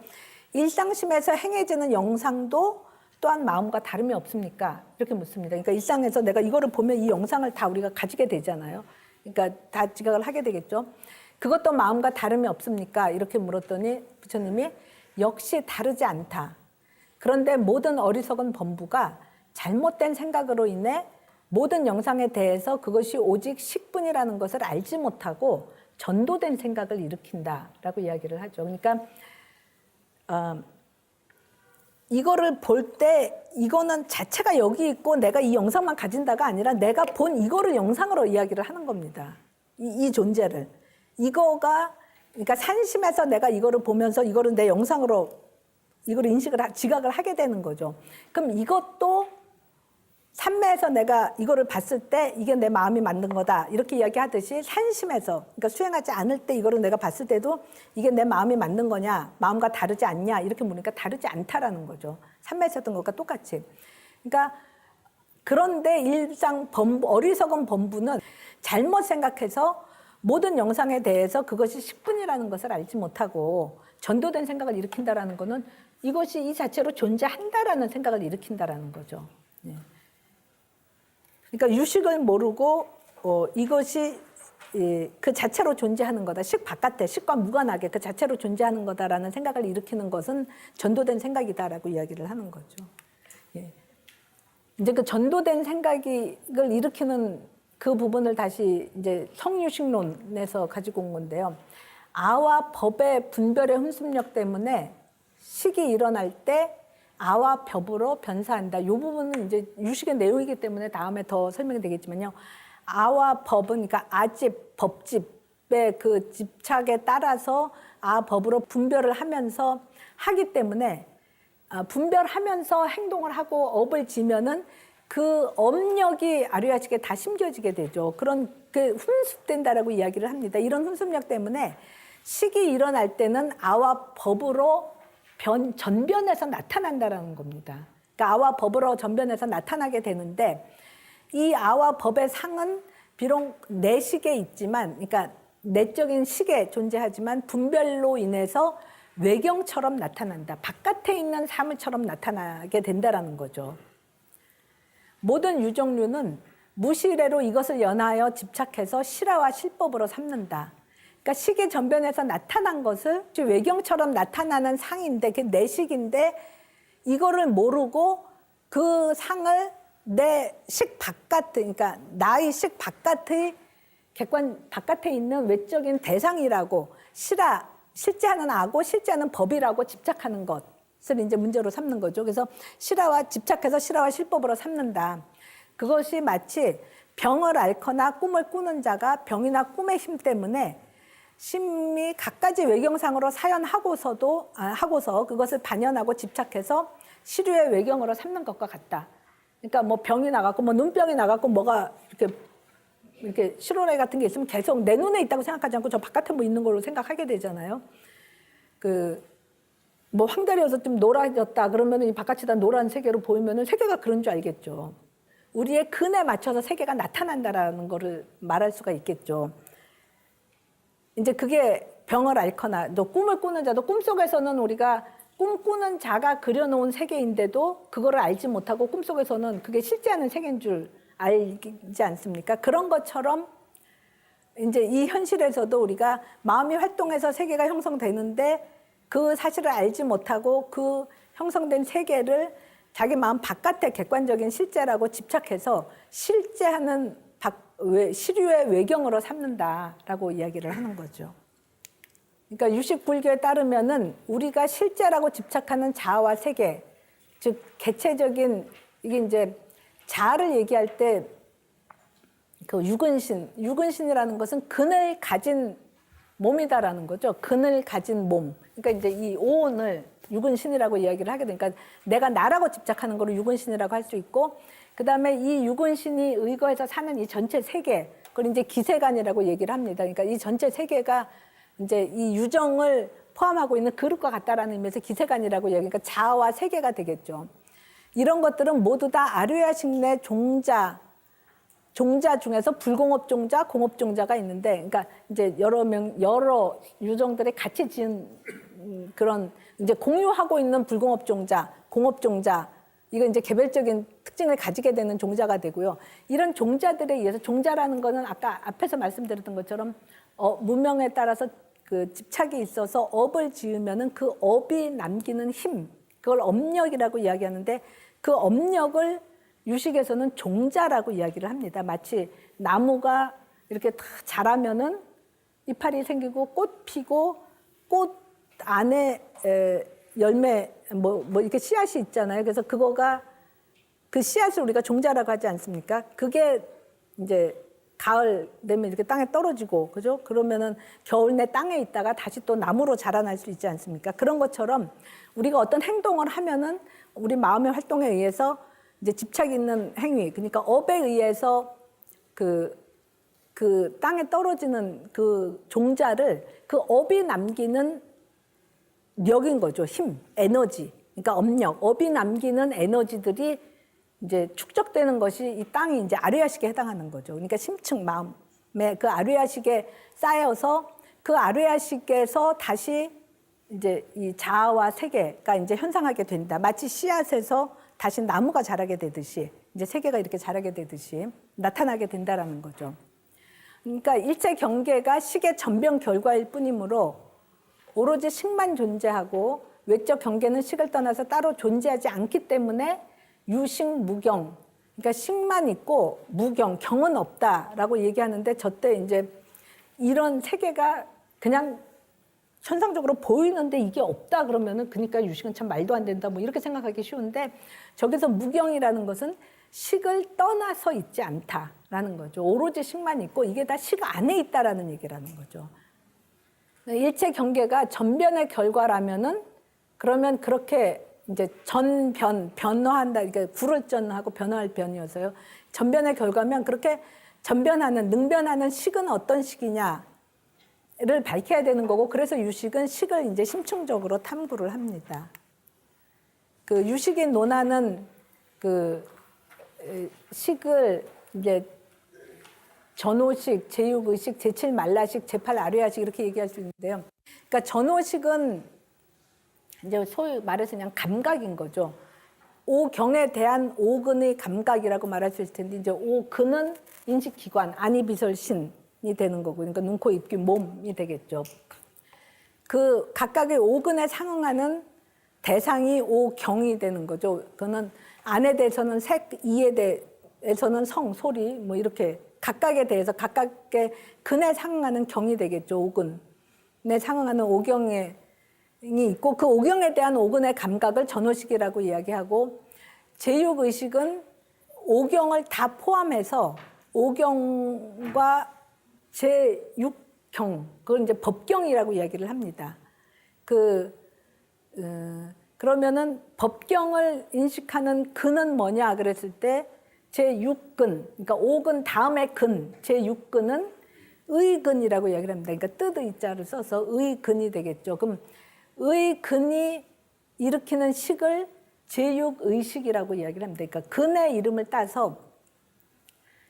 S2: 일상심에서 행해지는 영상도 또한 마음과 다름이 없습니까? 이렇게 묻습니다. 그러니까 일상에서 내가 이거를 보면 이 영상을 다 우리가 가지게 되잖아요. 그러니까 다 지각을 하게 되겠죠. 그것도 마음과 다름이 없습니까? 이렇게 물었더니 부처님이 역시 다르지 않다. 그런데 모든 어리석은 범부가 잘못된 생각으로 인해 모든 영상에 대해서 그것이 오직 식뿐이라는 것을 알지 못하고 전도된 생각을 일으킨다라고 이야기를 하죠. 그러니까 이거를 볼 때 이거는 자체가 여기 있고 내가 이 영상만 가진다가 아니라 내가 본 이거를 영상으로 이야기를 하는 겁니다. 이 존재를. 이거가 그러니까 산심에서 내가 이거를 보면서 이거를 내 영상으로 이거를 지각을 하게 되는 거죠. 그럼 이것도 산매에서 내가 이거를 봤을 때 이게 내 마음이 만든 거다 이렇게 이야기하듯이 산심에서 그러니까 수행하지 않을 때 이거를 내가 봤을 때도 이게 내 마음이 만든 거냐 마음과 다르지 않냐 이렇게 물으니까 다르지 않다라는 거죠. 산매에서 했던 것과 똑같이. 그러니까 그런데 어리석은 범부는 잘못 생각해서 모든 영상에 대해서 그것이 식분이라는 것을 알지 못하고 전도된 생각을 일으킨다라는 거는 이것이 이 자체로 존재한다라는 생각을 일으킨다라는 거죠. 네. 그러니까 유식을 모르고 이것이 그 자체로 존재하는 거다. 식 바깥에 식과 무관하게 그 자체로 존재하는 거다라는 생각을 일으키는 것은 전도된 생각이다라고 이야기를 하는 거죠. 예. 이제 그 전도된 생각을 일으키는 그 부분을 다시 이제 성유식론에서 가지고 온 건데요. 아와 법의 분별의 흠습력 때문에 식이 일어날 때 아와 법으로 변사한다. 이 부분은 이제 유식의 내용이기 때문에 다음에 더 설명이 되겠지만요. 아와 법은 그러니까 아집, 법집의 그 집착에 따라서 아 법으로 분별을 하면서 하기 때문에 분별하면서 행동을 하고 업을 지면은 그 업력이 아류야식에 다 심겨지게 되죠. 그런 그 훈습된다라고 이야기를 합니다. 이런 훈습력 때문에 식이 일어날 때는 아와 법으로 전변해서 나타난다라는 겁니다. 그러니까 아와 법으로 전변해서 나타나게 되는데 이 아와 법의 상은 비록 내식에 있지만, 그러니까 내적인 식에 존재하지만 분별로 인해서 외경처럼 나타난다. 바깥에 있는 사물처럼 나타나게 된다라는 거죠. 모든 유정류는 무실애로 이것을 연하여 집착해서 실화와 실법으로 삼는다. 그러니까 식의 전변에서 나타난 것을 외경처럼 나타나는 상인데 그게 내식인데 이거를 모르고 그 상을 내 식 바깥, 그러니까 나의 식 바깥의 바깥에 있는 외적인 대상이라고 실제하는 아고 실제하는 법이라고 집착하는 것을 이제 문제로 삼는 거죠. 그래서 집착해서 실화와 실법으로 삼는다. 그것이 마치 병을 앓거나 꿈을 꾸는 자가 병이나 꿈의 힘 때문에 심히 갖가지 외경상으로 하고서 그것을 반연하고 집착해서 시류의 외경으로 삼는 것과 같다. 그러니까 뭐 병이 나갔고 뭐 눈병이 나갔고 뭐가 이렇게 실오라기 같은 게 있으면 계속 내 눈에 있다고 생각하지 않고 저 바깥에 뭐 있는 걸로 생각하게 되잖아요. 뭐 황달이어서 좀 노라졌다 그러면 이 바깥이다 노란 세계로 보이면은 세계가 그런 줄 알겠죠. 우리의 근에 맞춰서 세계가 나타난다라는 거를 말할 수가 있겠죠. 이제 그게 병을 앓거나 또 꿈을 꾸는 자도 꿈속에서는 우리가 꿈꾸는 자가 그려놓은 세계인데도 그거를 알지 못하고 꿈속에서는 그게 실제하는 세계인 줄 알지 않습니까? 그런 것처럼 이제 이 현실에서도 우리가 마음이 활동해서 세계가 형성되는데 그 사실을 알지 못하고 그 형성된 세계를 자기 마음 바깥의 객관적인 실제라고 집착해서 실제하는 시류의 외경으로 삼는다라고 이야기를 하는 거죠. 그러니까 유식 불교에 따르면은 우리가 실제라고 집착하는 자아와 세계, 즉 개체적인 이게 이제 자아를 얘기할 때 그 유근신이라는 것은 근을 가진 몸이다라는 거죠. 근을 가진 몸. 그러니까 이제 이 오온을 유근신이라고 이야기를 하게 되니까 내가 나라고 집착하는 거를 유근신이라고 할 수 있고, 그 다음에 이 유근신이 의거해서 사는 이 전체 세계, 그걸 이제 기세간이라고 얘기를 합니다. 그러니까 이 전체 세계가 이제 이 유정을 포함하고 있는 그릇과 같다라는 의미에서 기세간이라고 얘기하니까 자아와 세계가 되겠죠. 이런 것들은 모두 다 아류야식 내 종자 중에서 불공업 종자, 공업 종자가 있는데, 그러니까 이제 여러 유정들이 같이 지은 그런 이제 공유하고 있는 불공업 종자, 공업 종자, 이건 이제 개별적인 특징을 가지게 되는 종자가 되고요. 이런 종자들에 의해서 종자라는 거는 아까 앞에서 말씀드렸던 것처럼 문명에 따라서 그 집착이 있어서 업을 지으면은 그 업이 남기는 힘, 그걸 업력이라고 이야기하는데 그 업력을 유식에서는 종자라고 이야기를 합니다. 마치 나무가 이렇게 다 자라면은 이파리 생기고 꽃 피고 꽃 안에 열매 뭐 이렇게 씨앗이 있잖아요. 그래서 그 씨앗을 우리가 종자라고 하지 않습니까? 그게 이제 가을 되면 이렇게 땅에 떨어지고, 그죠? 그러면은 겨울 내 땅에 있다가 다시 또 나무로 자라날 수 있지 않습니까? 그런 것처럼 우리가 어떤 행동을 하면은 우리 마음의 활동에 의해서 이제 집착 있는 행위, 그러니까 업에 의해서 그 땅에 떨어지는 그 종자를 그 업이 남기는 력인 거죠. 힘, 에너지. 그러니까 업력, 업이 남기는 에너지들이 이제 축적되는 것이 이 땅이 이제 아뢰아식에 해당하는 거죠. 그러니까 심층 마음에 그 아뢰아식에 쌓여서 그 아뢰아식에서 다시 이제 이 자아와 세계가 이제 현상하게 된다. 마치 씨앗에서 다시 나무가 자라게 되듯이 이제 세계가 이렇게 자라게 되듯이 나타나게 된다라는 거죠. 그러니까 일체 경계가 식의 전변 결과일 뿐이므로 오로지 식만 존재하고 외적 경계는 식을 떠나서 따로 존재하지 않기 때문에 유식 무경, 그러니까 식만 있고 무경, 경은 없다라고 얘기하는데 저때 이제 이런 세계가 그냥 현상적으로 보이는데 이게 없다 그러면은 그러니까 유식은 참 말도 안 된다 뭐 이렇게 생각하기 쉬운데 저기서 무경이라는 것은 식을 떠나서 있지 않다라는 거죠. 오로지 식만 있고 이게 다 식 안에 있다라는 얘기라는 거죠. 일체 경계가 전변의 결과라면은 그러면 그렇게 이제 전변, 변화한다. 그러니까 구를 전하고 변화할 변이어서요. 전변의 결과면 그렇게 전변하는, 능변하는 식은 어떤 식이냐를 밝혀야 되는 거고 그래서 유식은 식을 이제 심층적으로 탐구를 합니다. 그 유식이 논하는 그 식을 이제 전호식, 제육의식, 제7말라식, 제8아뢰아식 이렇게 얘기할 수 있는데요. 그러니까 전호식은 이제 소위 말해서 그냥 감각인 거죠. 오경에 대한 오근의 감각이라고 말할 수 있을 텐데 이제 오근은 인식기관, 안이비설신이 되는 거고 그러니까 눈, 코, 입, 귀, 몸이 되겠죠. 그 각각의 오근에 상응하는 대상이 오경이 되는 거죠. 그거는 안에 대해서는 색, 이에 대해서는 성, 소리 뭐 이렇게 각각에 대해서 각각의 근에 상응하는 경이 되겠죠. 오근에 상응하는 오경이 있고 그 오경에 대한 오근의 감각을 전호식이라고 이야기하고 제육의식은 오경을 다 포함해서 오경과 제6경 그걸 이제 법경이라고 이야기를 합니다. 그러면은 법경을 인식하는 근은 뭐냐 그랬을 때 제6근, 그러니까 5근 다음에 근, 제6근은 의근이라고 이야기를 합니다. 그러니까 뜻의자를 써서 의근이 되겠죠. 그럼 의근이 일으키는 식을 제6의식이라고 이야기를 합니다. 그러니까 근의 이름을 따서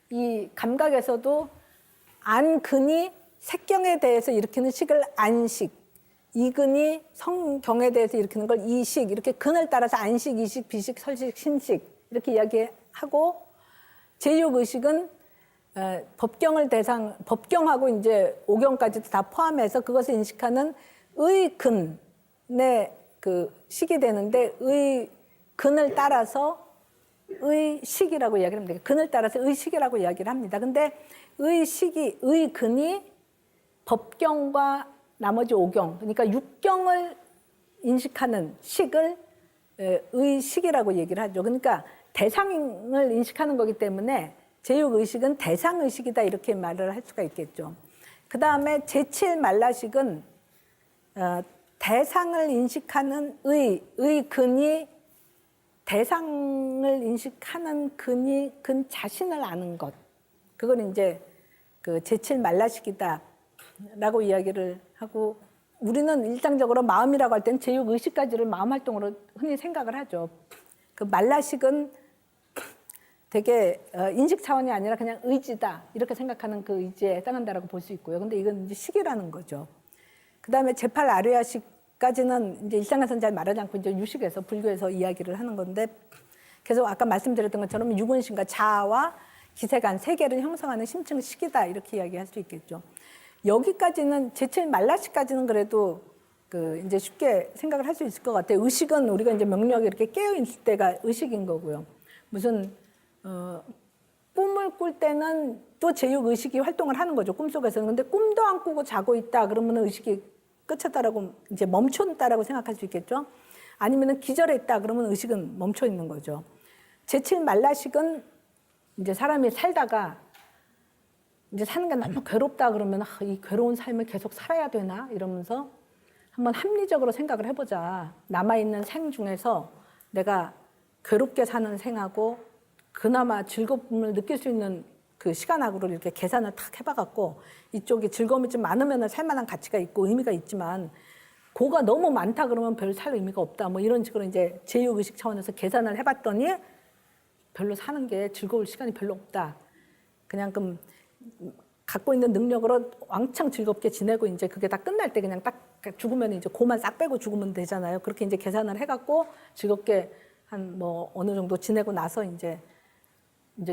S2: 이 감각에서도 안근이 색경에 대해서 일으키는 식을 안식, 이근이 성경에 대해서 일으키는 걸 이식, 이렇게 근을 따라서 안식, 이식, 비식, 설식, 신식 이렇게 이야기하고 제6의식은 법경하고 이제 오경까지도 다 포함해서 그것을 인식하는 의근의 그 식이 되는데 의근을 따라서 의식이라고 이야기를 합니다. 근을 따라서 의식이라고 이야기를 합니다. 근데 의근이 법경과 나머지 오경, 그러니까 육경을 인식하는 식을 의식이라고 얘기를 하죠. 그러니까 대상을 인식하는 거기 때문에 제6의식은 대상의식이다 이렇게 말을 할 수가 있겠죠. 그 다음에 제7말라식은 대상을 인식하는 의근이 대상을 인식하는 근 자신을 아는 것. 그걸 이제 그 제7말라식이다라고 이야기를 하고 우리는 일상적으로 마음이라고 할 때는 제6의식까지를 마음 활동으로 흔히 생각을 하죠. 그 말라식은 되게 인식 차원이 아니라 그냥 의지다 이렇게 생각하는 그 의지에 해당한다라고 볼 수 있고요. 근데 이건 이제 식이라는 거죠. 그 다음에 제8아뢰아식까지는 이제 일상에서는 잘 말하지 않고 이제 유식에서 불교에서 이야기를 하는 건데 계속 아까 말씀드렸던 것처럼 육은심과 자아와 기세간 세계를 형성하는 심층 식이다 이렇게 이야기할 수 있겠죠. 여기까지는 제7말라식까지는 그래도 그 이제 쉽게 생각을 할 수 있을 것 같아요. 의식은 우리가 이제 명료하게 이렇게 깨어 있을 때가 의식인 거고요. 무슨 꿈을 꿀 때는 또 제6의식이 활동을 하는 거죠. 꿈속에서는. 근데 꿈도 안 꾸고 자고 있다 그러면 의식이 끝쳤다라고 이제 멈췄다라고 생각할 수 있겠죠. 아니면은 기절했다 그러면 의식은 멈춰 있는 거죠. 제7말라식은 이제 사람이 살다가 이제 사는 게 너무 괴롭다 그러면 이 괴로운 삶을 계속 살아야 되나 이러면서 한번 합리적으로 생각을 해보자. 남아있는 생 중에서 내가 괴롭게 사는 생하고 그나마 즐거움을 느낄 수 있는 그 시간하고를 이렇게 계산을 탁 해봐갖고 이쪽이 즐거움이 좀 많으면 살만한 가치가 있고 의미가 있지만 고가 너무 많다 그러면 별 살 의미가 없다. 뭐 이런 식으로 이제 제휴의식 차원에서 계산을 해봤더니 별로 사는 게 즐거울 시간이 별로 없다. 그냥 좀 갖고 있는 능력으로 왕창 즐겁게 지내고 이제 그게 다 끝날 때 그냥 딱 죽으면 이제 고만 싹 빼고 죽으면 되잖아요. 그렇게 이제 계산을 해갖고 즐겁게 한 뭐 어느 정도 지내고 나서 이제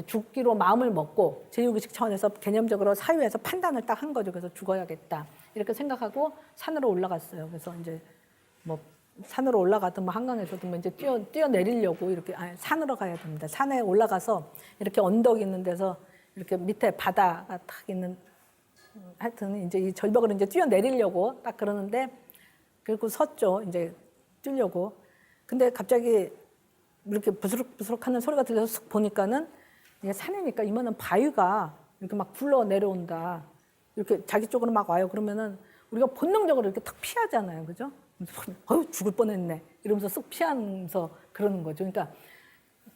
S2: 죽기로 마음을 먹고 제휴의식 차원에서 개념적으로 사유에서 판단을 딱 한 거죠. 그래서 죽어야겠다 이렇게 생각하고 산으로 올라갔어요. 그래서 이제 뭐 산으로 올라가든 뭐 한강에서도 뭐 이제 뛰어내리려고 이렇게 산으로 가야 됩니다. 산에 올라가서 이렇게 언덕 있는 데서 이렇게 밑에 바다가 탁 있는 하여튼 이제 이 절벽을 이제 뛰어내리려고 딱 그러는데 그리고 섰죠. 이제 뛰려고. 근데 갑자기 이렇게 부스럭부스럭 하는 소리가 들려서 쓱 보니까는 이게 산이니까 이만한 바위가 이렇게 막 굴러 내려온다. 이렇게 자기 쪽으로 막 와요. 그러면은 우리가 본능적으로 이렇게 탁 피하잖아요. 그죠? 어휴, 죽을 뻔했네. 이러면서 쓱 피하면서 그러는 거죠. 그러니까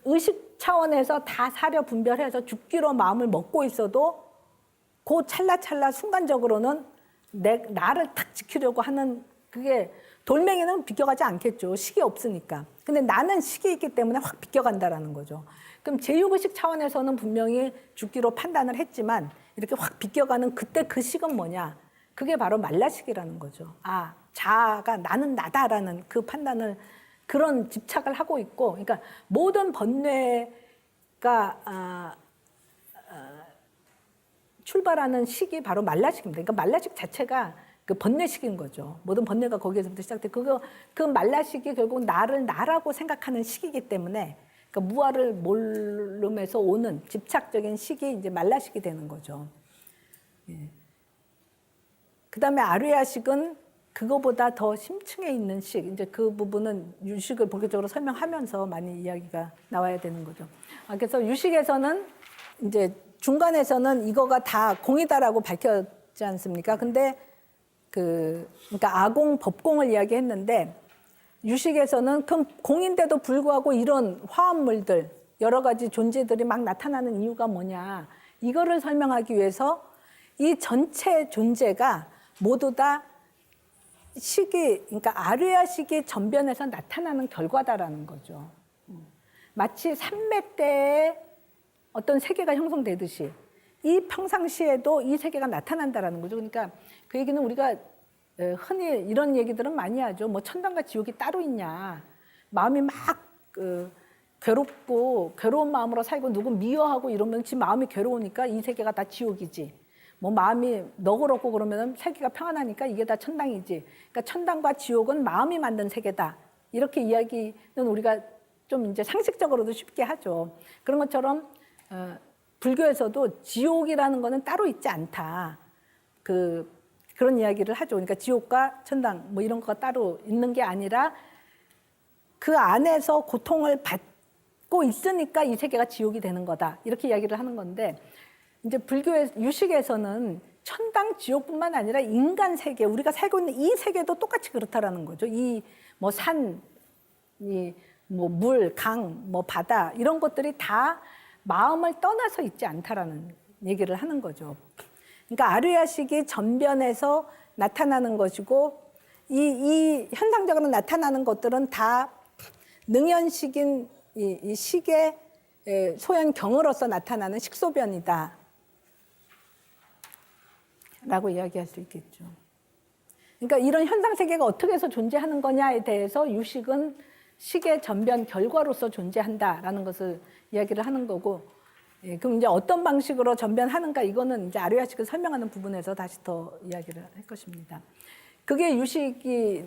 S2: 의식 차원에서 다 사려 분별해서 죽기로 마음을 먹고 있어도 그 찰나찰나 순간적으로는 나를 탁 지키려고 하는 그게 돌멩이는 비껴가지 않겠죠. 식이 없으니까. 근데 나는 식이 있기 때문에 확 비껴간다라는 거죠. 그럼 제휴의식 차원에서는 분명히 죽기로 판단을 했지만 이렇게 확 비껴가는 그때 그 식은 뭐냐? 그게 바로 말라식이라는 거죠. 자아가 나는 나다라는 그 판단을 그런 집착을 하고 있고, 그러니까 모든 번뇌가 출발하는 식이 바로 말라식입니다. 그러니까 말라식 자체가 그 번뇌식인 거죠. 모든 번뇌가 거기에서부터 시작돼. 그 말라식이 결국 나를 나라고 생각하는 식이기 때문에, 그러니까 무아를 모름에서 오는 집착적인 식이 이제 말라식이 되는 거죠. 예. 그다음에 아류야식은 그거보다 더 심층에 있는 식, 이제 그 부분은 유식을 본격적으로 설명하면서 많이 이야기가 나와야 되는 거죠. 그래서 유식에서는 이제 중간에서는 이거가 다 공이다라고 밝혔지 않습니까? 근데 그러니까 아공, 법공을 이야기했는데 유식에서는 그럼 공인데도 불구하고 이런 화합물들, 여러 가지 존재들이 막 나타나는 이유가 뭐냐? 이거를 설명하기 위해서 이 전체 존재가 모두 다 식이, 그러니까 아류야식이 전변에서 나타나는 결과다라는 거죠. 마치 삼매 때에 어떤 세계가 형성되듯이 이 평상시에도 이 세계가 나타난다라는 거죠. 그러니까 그 얘기는 우리가 흔히 이런 얘기들은 많이 하죠. 뭐 천당과 지옥이 따로 있냐. 마음이 막 괴롭고 괴로운 마음으로 살고 누구 미워하고 이러면 지 마음이 괴로우니까 이 세계가 다 지옥이지. 뭐 마음이 너그럽고 그러면 세계가 평안하니까 이게 다 천당이지. 그러니까 천당과 지옥은 마음이 만든 세계다. 이렇게 이야기는 우리가 좀 이제 상식적으로도 쉽게 하죠. 그런 것처럼 불교에서도 지옥이라는 거는 따로 있지 않다. 그런 이야기를 하죠. 그러니까 지옥과 천당 뭐 이런 거가 따로 있는 게 아니라 그 안에서 고통을 받고 있으니까 이 세계가 지옥이 되는 거다. 이렇게 이야기를 하는 건데 이제 불교의 유식에서는 천당, 지옥뿐만 아니라 인간 세계, 우리가 살고 있는 이 세계도 똑같이 그렇다라는 거죠. 이 뭐 산, 이 뭐 물, 강, 뭐 바다 이런 것들이 다 마음을 떠나서 있지 않다라는 얘기를 하는 거죠. 그러니까 아류야식이 전변에서 나타나는 것이고 이 현상적으로 나타나는 것들은 다 능연식인 이 식의 소현경으로서 나타나는 식소변이다 라고 이야기할 수 있겠죠. 그러니까 이런 현상세계가 어떻게 해서 존재하는 거냐에 대해서 유식은 식의 전변 결과로서 존재한다라는 것을 이야기를 하는 거고, 그럼 이제 어떤 방식으로 전변하는가 이거는 이제 아류야식을 설명하는 부분에서 다시 더 이야기를 할 것입니다. 그게 유식이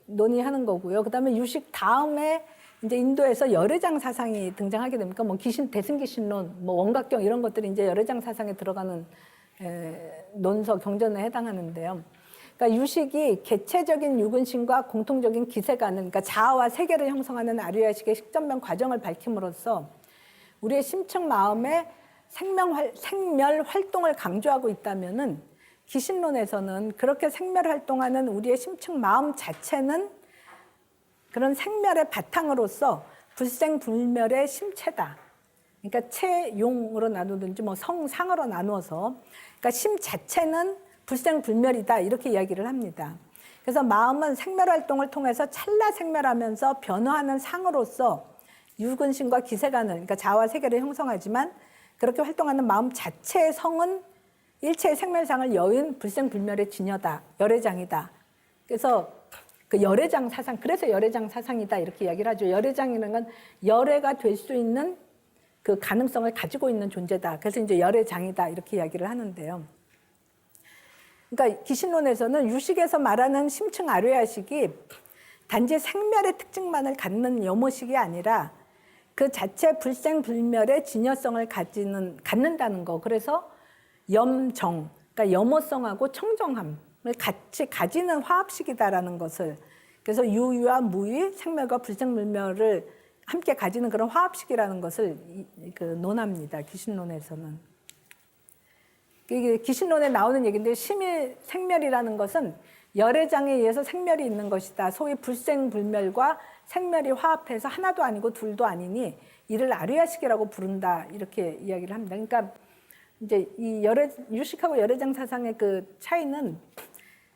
S2: 논의하는 거고요. 그다음에 유식 다음에 이제 인도에서 열애장 사상이 등장하게 됩니까? 뭐 대승기신론, 뭐 원각경 이런 것들이 이제 열애장 사상에 들어가는 논서 경전에 해당하는데요. 그러니까 유식이 개체적인 유근심과 공통적인 기세가는, 그러니까 자아와 세계를 형성하는 아류야식의 식전변 과정을 밝힘으로써 우리의 심층 마음에 생멸 활동을 강조하고 있다면은 기신론에서는 그렇게 생멸 활동하는 우리의 심층 마음 자체는 그런 생멸의 바탕으로서 불생불멸의 심체다. 그러니까 체용으로 나누든지 뭐 성상으로 나누어서 그러니까 심 자체는 불생불멸이다 이렇게 이야기를 합니다. 그래서 마음은 생멸 활동을 통해서 찰나 생멸하면서 변화하는 상으로서 유근심과 기세간을 그러니까 자와 세계를 형성하지만 그렇게 활동하는 마음 자체의 성은 일체의 생멸상을 여은 불생불멸의 진여다, 열애장이다. 그래서 그 열애장 사상, 그래서 열애장 사상이다 이렇게 이야기를 하죠. 열애장이라는 건 열애가 될 수 있는 그 가능성을 가지고 있는 존재다. 그래서 이제 열애장이다 이렇게 이야기를 하는데요. 그러니까 기신론에서는 유식에서 말하는 심층 아뢰야식이 단지 생멸의 특징만을 갖는 염호식이 아니라 그 자체 불생불멸의 진여성을 갖는다는 거. 그래서 염정, 그러니까 염호성하고 청정함을 같이 가지는 화합식이다라는 것을 그래서 유유와 무의, 생멸과 불생불멸을 함께 가지는 그런 화합식이라는 것을 논합니다. 기신론에서는. 이게 기신론에 나오는 얘기인데 심의 생멸이라는 것은 열애장에 의해서 생멸이 있는 것이다. 소위 불생불멸과 생멸이 화합해서 하나도 아니고 둘도 아니니 이를 아뢰야식이라고 부른다. 이렇게 이야기를 합니다. 그러니까 이제 이 유식하고 열애장 사상의 그 차이는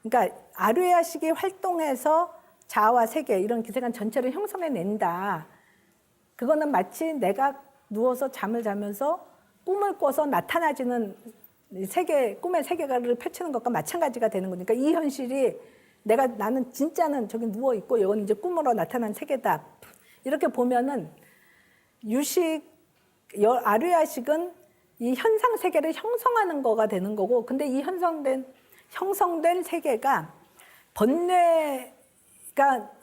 S2: 그러니까 아뢰야식이 활동해서 자아와 세계 이런 기세간 전체를 형성해낸다. 그거는 마치 내가 누워서 잠을 자면서 꿈을 꿔서 나타나지는 세계, 꿈의 세계를 펼치는 것과 마찬가지가 되는 거니까 이 현실이 나는 진짜는 저기 누워있고 이건 이제 꿈으로 나타난 세계다. 이렇게 보면은 아뢰야식은 이 현상 세계를 형성하는 거가 되는 거고 근데 이 형성된 세계가 번뇌가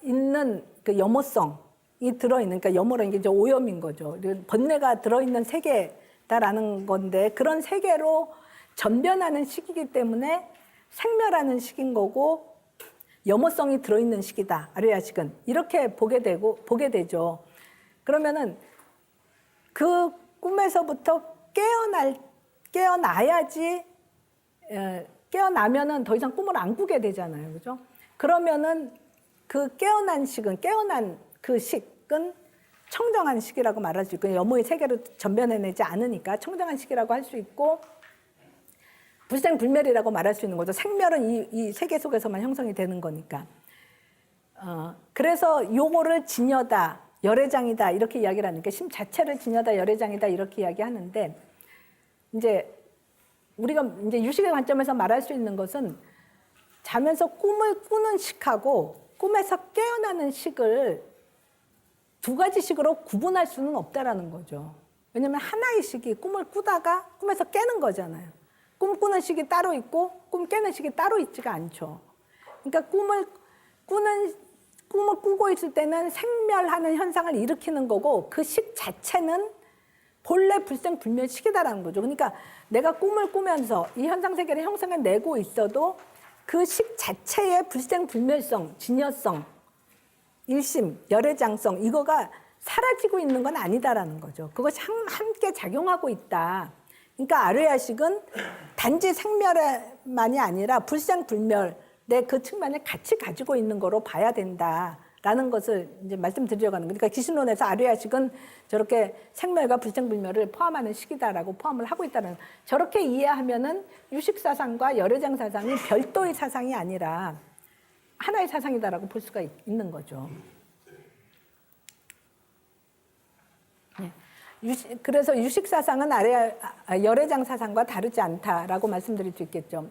S2: 있는 그 염호성이 들어있는 그러니까 염호라는 게 이제 오염인 거죠. 번뇌가 들어있는 세계다라는 건데 그런 세계로 전변하는 시기이기 때문에 생멸하는 시기인 거고 염호성이 들어있는 시기다. 아뢰야식은 이렇게 보게 되죠. 그러면은 그 꿈에서부터 깨어나야지 깨어나면은 더 이상 꿈을 안 꾸게 되잖아요, 그죠? 그러면은 그 깨어난 그 식은 청정한 식이라고 말할 수 있고 염호의 세계를 전변해내지 않으니까 청정한 식이라고 할 수 있고. 불생불멸이라고 말할 수 있는 거죠. 생멸은 이 세계 속에서만 형성이 되는 거니까. 그래서 요거를 진여다, 열애장이다 이렇게 이야기를 하니까 심 자체를 진여다, 열애장이다 이렇게 이야기하는데 이제 우리가 이제 유식의 관점에서 말할 수 있는 것은 자면서 꿈을 꾸는 식하고 꿈에서 깨어나는 식을 두 가지 식으로 구분할 수는 없다라는 거죠. 왜냐하면 하나의 식이 꿈을 꾸다가 꿈에서 깨는 거잖아요. 꿈 꾸는 식이 따로 있고 꿈 깨는 식이 따로 있지가 않죠. 그러니까 꿈을 꾸고 있을 때는 생멸하는 현상을 일으키는 거고 그 식 자체는 본래 불생불멸 식이다라는 거죠. 그러니까 내가 꿈을 꾸면서 이 현상 세계를 형성해내고 있어도 그 식 자체의 불생불멸성, 진여성, 일심, 열애장성 이거가 사라지고 있는 건 아니다라는 거죠. 그것이 함께 작용하고 있다. 그러니까 아뢰야식은 단지 생멸만이 아니라 불생불멸의 그 측면을 같이 가지고 있는 거로 봐야 된다라는 것을 이제 말씀드리려고 하는 거니까 그러니까 기신론에서 아뢰야식은 저렇게 생멸과 불생불멸을 포함하는 식이다라고 포함을 하고 있다는 저렇게 이해하면은 유식 사상과 열애장 사상이 별도의 사상이 아니라 하나의 사상이다라고 볼 수가 있는 거죠. 그래서 유식 사상은 열애장 사상과 다르지 않다라고 말씀드릴 수 있겠죠.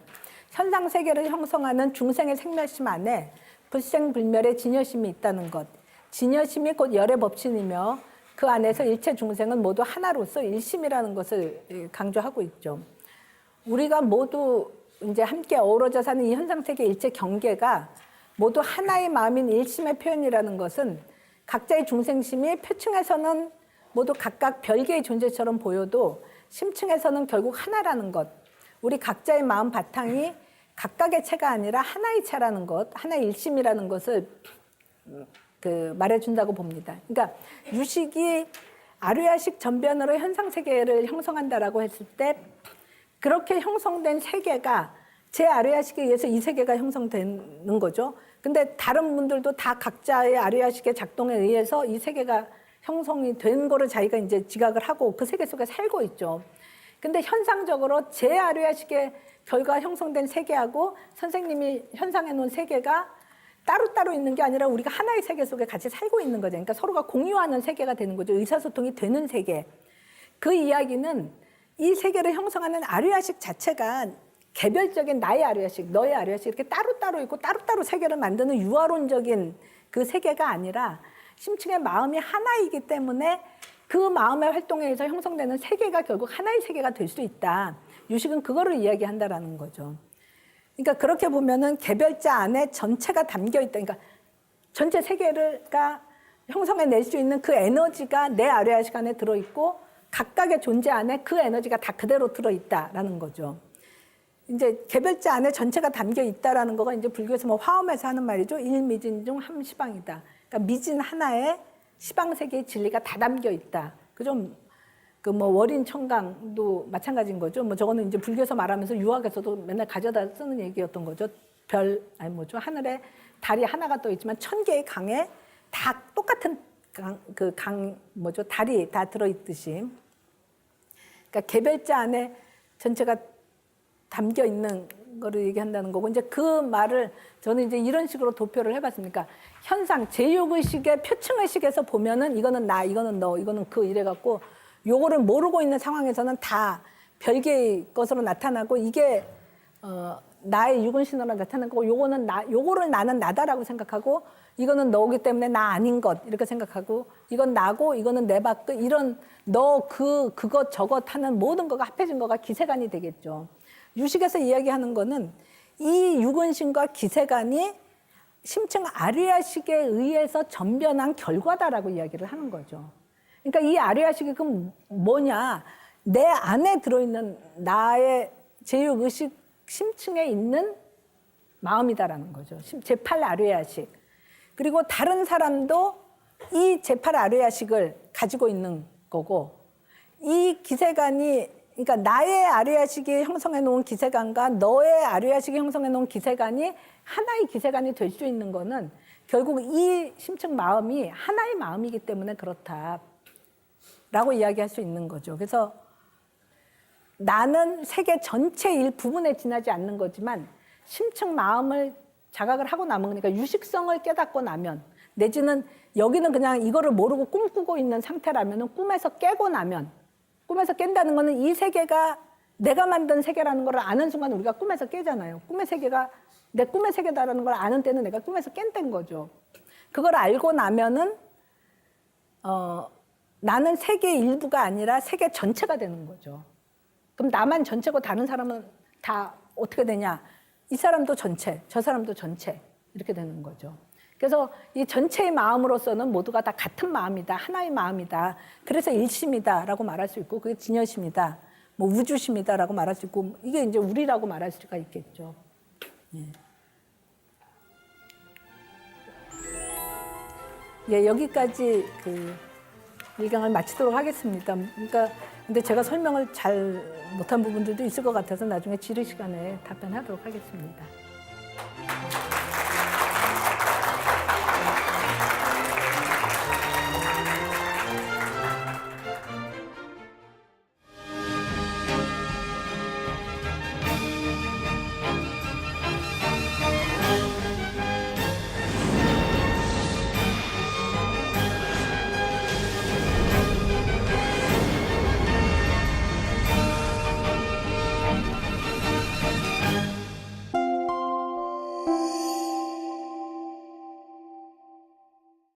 S2: 현상 세계를 형성하는 중생의 생멸심 안에 불생불멸의 진여심이 있다는 것. 진여심이 곧 열의 법칙이며 그 안에서 일체 중생은 모두 하나로서 일심이라는 것을 강조하고 있죠. 우리가 모두 이제 함께 어우러져 사는 이 현상 세계 일체 경계가 모두 하나의 마음인 일심의 표현이라는 것은 각자의 중생심이 표층에서는 모두 각각 별개의 존재처럼 보여도 심층에서는 결국 하나라는 것. 우리 각자의 마음 바탕이 각각의 체가 아니라 하나의 체라는 것, 하나의 일심이라는 것을 말해준다고 봅니다. 그러니까 유식이 아류야식 전변으로 현상 세계를 형성한다라고 했을 때 그렇게 형성된 세계가 제 아류야식에 의해서 이 세계가 형성되는 거죠. 근데 다른 분들도 다 각자의 아류야식의 작동에 의해서 이 세계가 형성이 된 거를 자기가 이제 지각을 하고 그 세계 속에 살고 있죠. 근데 현상적으로 제 아류야식의 결과 형성된 세계하고 선생님이 현상해 놓은 세계가 따로따로 있는 게 아니라 우리가 하나의 세계 속에 같이 살고 있는 거죠. 그러니까 서로가 공유하는 세계가 되는 거죠. 의사소통이 되는 세계. 그 이야기는 이 세계를 형성하는 아류야식 자체가 개별적인 나의 아류야식, 너의 아류야식 이렇게 따로따로 있고 따로따로 세계를 만드는 유아론적인 그 세계가 아니라 심층의 마음이 하나이기 때문에 그 마음의 활동에 의해서 형성되는 세계가 결국 하나의 세계가 될 수 있다. 유식은 그거를 이야기한다라는 거죠. 그러니까 그렇게 보면은 개별자 안에 전체가 담겨 있다. 그러니까 전체 세계가 형성해낼 수 있는 그 에너지가 내 아류야식 안에 들어있고 각각의 존재 안에 그 에너지가 다 그대로 들어있다라는 거죠. 이제 개별자 안에 전체가 담겨 있다라는 거가 이제 불교에서 뭐 화엄에서 하는 말이죠. 일미진 중 함시방이다. 그러니까 미진 하나에 시방 세계의 진리가 다 담겨 있다. 그 좀 그 뭐 월인 청강도 마찬가지인 거죠. 뭐 저거는 이제 불교에서 말하면서 유학에서도 맨날 가져다 쓰는 얘기였던 거죠. 하늘에 달이 하나가 떠 있지만 1000개의 강에 다 똑같은 달이 다 들어 있듯이. 그러니까 개별자 안에 전체가 담겨 있는 거를 얘기한다는 거고, 이제 그 말을 저는 이제 이런 식으로 도표를 해봤습니다. 현상, 제육의식의 표층의식에서 보면은 이거는 나, 이거는 너, 이거는 그 이래갖고 요거를 모르고 있는 상황에서는 다 별개의 것으로 나타나고 이게 나의 육은신으로 나타난 거고 요거는 요거를 나는 나다라고 생각하고 이거는 너기 때문에 나 아닌 것 이렇게 생각하고 이건 나고 이거는 내 밖 이런 너 그것 저것 하는 모든 거가 합해진 거가 기세간이 되겠죠. 유식에서 이야기하는 거는 이 육은신과 기세간이 심층 아류야식에 의해서 전변한 결과다라고 이야기를 하는 거죠. 그러니까 이 아류야식이 그럼 뭐냐? 내 안에 들어있는 나의 제육의식 심층에 있는 마음이다라는 거죠. 제8 아류야식. 그리고 다른 사람도 이 제8 아류야식을 가지고 있는 거고 이 기세간이 그러니까 나의 아류야식이 형성해 놓은 기세간과 너의 아류야식이 형성해 놓은 기세간이 하나의 기세간이 될 수 있는 거는 결국 이 심층 마음이 하나의 마음이기 때문에 그렇다라고 이야기할 수 있는 거죠. 그래서 나는 세계 전체 일부분에 지나지 않는 거지만 심층 마음을 자각을 하고 나면 그러니까 유식성을 깨닫고 나면 내지는 여기는 그냥 이거를 모르고 꿈꾸고 있는 상태라면 꿈에서 깨고 나면 꿈에서 깬다는 거는 이 세계가 내가 만든 세계라는 걸 아는 순간 우리가 꿈에서 깨잖아요. 꿈의 세계가 내 꿈의 세계다라는 걸 아는 때는 내가 꿈에서 깬다는 거죠. 그걸 알고 나면은 나는 세계의 일부가 아니라 세계 전체가 되는 거죠. 그럼 나만 전체고 다른 사람은 다 어떻게 되냐? 이 사람도 전체, 저 사람도 전체 이렇게 되는 거죠. 그래서 이 전체의 마음으로서는 모두가 다 같은 마음이다. 하나의 마음이다. 그래서 일심이다라고 말할 수 있고 그게 진여심이다. 뭐 우주심이다라고 말할 수 있고 이게 이제 우리라고 말할 수가 있겠죠. 예, 여기까지 그 일강을 마치도록 하겠습니다. 그러니까 근데 제가 설명을 잘 못한 부분들도 있을 것 같아서 나중에 질의 시간에 답변하도록 하겠습니다.